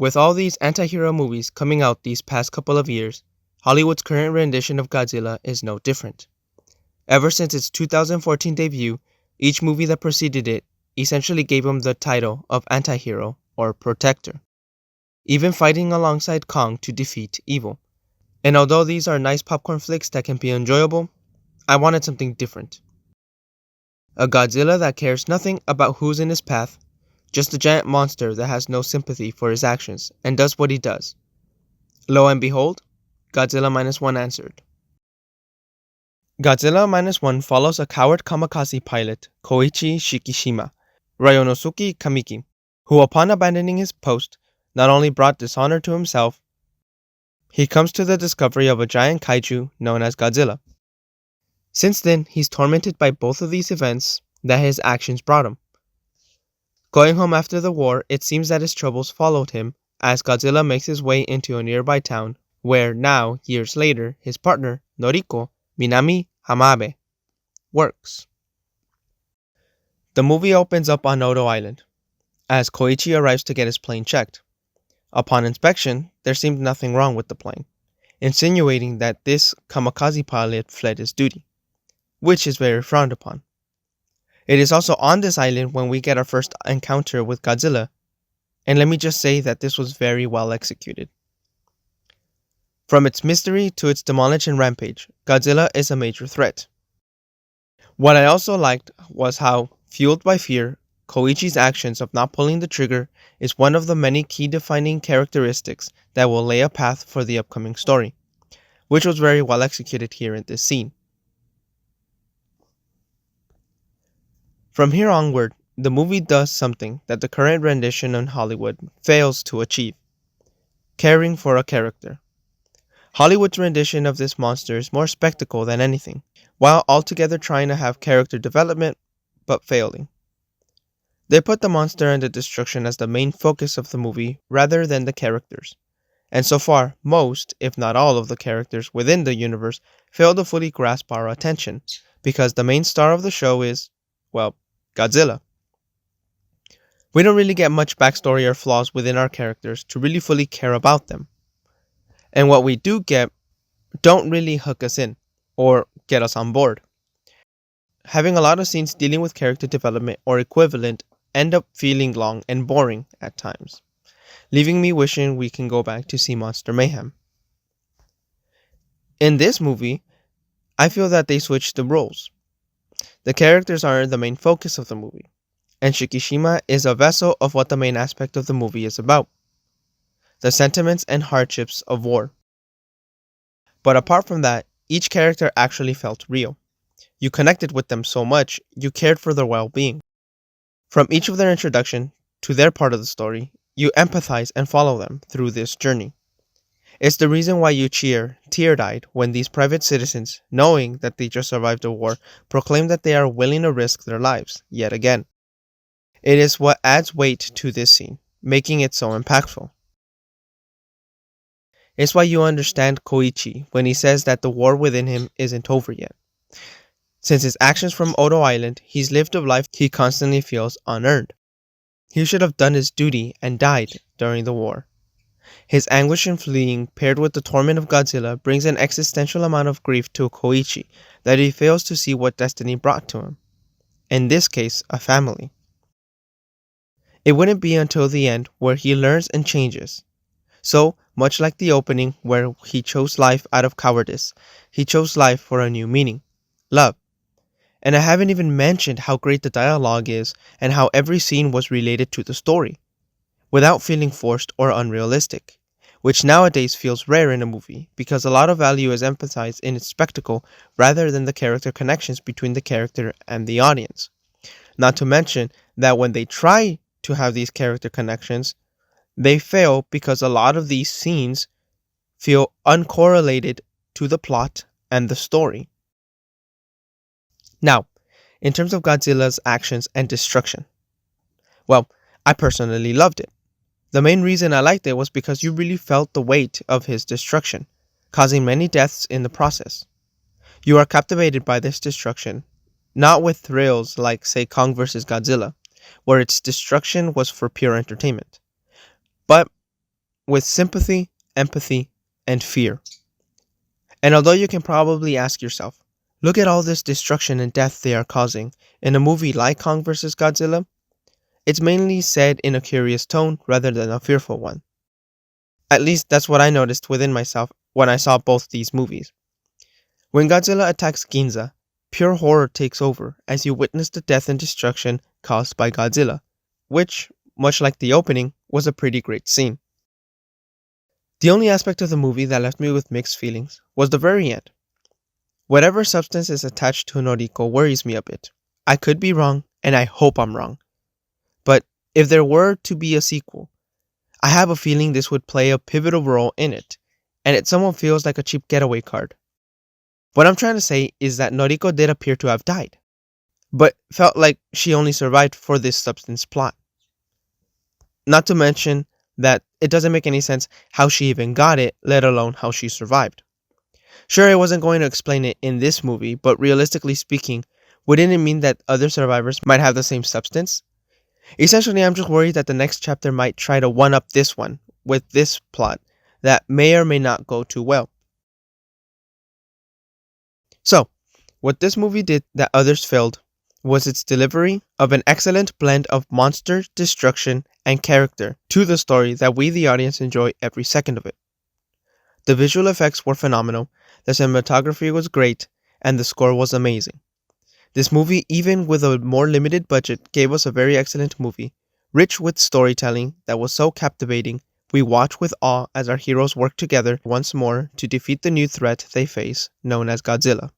With all these anti-hero movies coming out these past couple of years, Hollywood's current rendition of Godzilla is no different. Ever since its 2014 debut, each movie that preceded it essentially gave him the title of anti-hero or protector, even fighting alongside Kong to defeat evil. And although these are nice popcorn flicks that can be enjoyable, I wanted something different. A Godzilla that cares nothing about who's in his path, just a giant monster that has no sympathy for his actions and does what he does. Lo and behold, Godzilla Minus One answered. Godzilla Minus One follows a coward kamikaze pilot, Koichi Shikishima, Ryonosuke Kamiki, who upon abandoning his post, not only brought dishonor to himself, he comes to the discovery of a giant kaiju known as Godzilla. Since then, he's tormented by both of these events that his actions brought him. Going home after the war, it seems that his troubles followed him as Godzilla makes his way into a nearby town where now, years later, his partner, Noriko Minami Hamabe, works. The movie opens up on Odo Island, as Koichi arrives to get his plane checked. Upon inspection, there seemed nothing wrong with the plane, insinuating that this kamikaze pilot fled his duty, which is very frowned upon. It is also on this island when we get our first encounter with Godzilla, and let me just say that this was very well executed. From its mystery to its demolish and rampage, Godzilla is a major threat. What I also liked was how, fueled by fear, Koichi's actions of not pulling the trigger is one of the many key defining characteristics that will lay a path for the upcoming story, which was very well executed here in this scene. From here onward, the movie does something that the current rendition in Hollywood fails to achieve: caring for a character. Hollywood's rendition of this monster is more spectacle than anything, while altogether trying to have character development, but failing. They put the monster and the destruction as the main focus of the movie rather than the characters, and so far, most, if not all of the characters within the universe fail to fully grasp our attention, because the main star of the show is, well, Godzilla. We don't really get much backstory or flaws within our characters to really fully care about them. And what we do get don't really hook us in or get us on board. Having a lot of scenes dealing with character development or equivalent end up feeling long and boring at times, leaving me wishing we can go back to see Monster Mayhem. In this movie, I feel that they switched the roles. The characters are the main focus of the movie, and Shikishima is a vessel of what the main aspect of the movie is about: the sentiments and hardships of war. But apart from that, each character actually felt real. You connected with them so much, you cared for their well-being. From each of their introduction to their part of the story, you empathize and follow them through this journey. It's the reason why you tear-eyed when these private citizens, knowing that they just survived a war, proclaim that they are willing to risk their lives, yet again. It is what adds weight to this scene, making it so impactful. It's why you understand Koichi when he says that the war within him isn't over yet. Since his actions from Odo Island, he's lived a life he constantly feels unearned. He should have done his duty and died during the war. His anguish in fleeing paired with the torment of Godzilla brings an existential amount of grief to Koichi that he fails to see what destiny brought to him. In this case, a family. It wouldn't be until the end where he learns and changes. So, much like the opening where he chose life out of cowardice, he chose life for a new meaning: love. And I haven't even mentioned how great the dialogue is and how every scene was related to the story, without feeling forced or unrealistic, which nowadays feels rare in a movie because a lot of value is emphasized in its spectacle rather than the character connections between the character and the audience. Not to mention that when they try to have these character connections, they fail because a lot of these scenes feel uncorrelated to the plot and the story. Now, in terms of Godzilla's actions and destruction, well, I personally loved it. The main reason I liked it was because you really felt the weight of his destruction, causing many deaths in the process. You are captivated by this destruction, not with thrills like, say, Kong vs. Godzilla, where its destruction was for pure entertainment, but with sympathy, empathy, and fear. And although you can probably ask yourself, look at all this destruction and death they are causing in a movie like Kong vs. Godzilla, it's mainly said in a curious tone rather than a fearful one. At least that's what I noticed within myself when I saw both these movies. When Godzilla attacks Ginza, pure horror takes over as you witness the death and destruction caused by Godzilla, which, much like the opening, was a pretty great scene. The only aspect of the movie that left me with mixed feelings was the very end. Whatever substance is attached to Noriko worries me a bit. I could be wrong, and I hope I'm wrong. But if there were to be a sequel, I have a feeling this would play a pivotal role in it, and it somewhat feels like a cheap getaway card. What I'm trying to say is that Noriko did appear to have died, but felt like she only survived for this substance plot. Not to mention that it doesn't make any sense how she even got it, let alone how she survived. Sure, I wasn't going to explain it in this movie, but realistically speaking, wouldn't it mean that other survivors might have the same substance? Essentially, I'm just worried that the next chapter might try to one-up this one with this plot that may or may not go too well. So, what this movie did that others failed was its delivery of an excellent blend of monster, destruction, and character to the story that we the audience enjoy every second of it. The visual effects were phenomenal, the cinematography was great, and the score was amazing. This movie, even with a more limited budget, gave us a very excellent movie, rich with storytelling that was so captivating, we watch with awe as our heroes work together once more to defeat the new threat they face, known as Godzilla.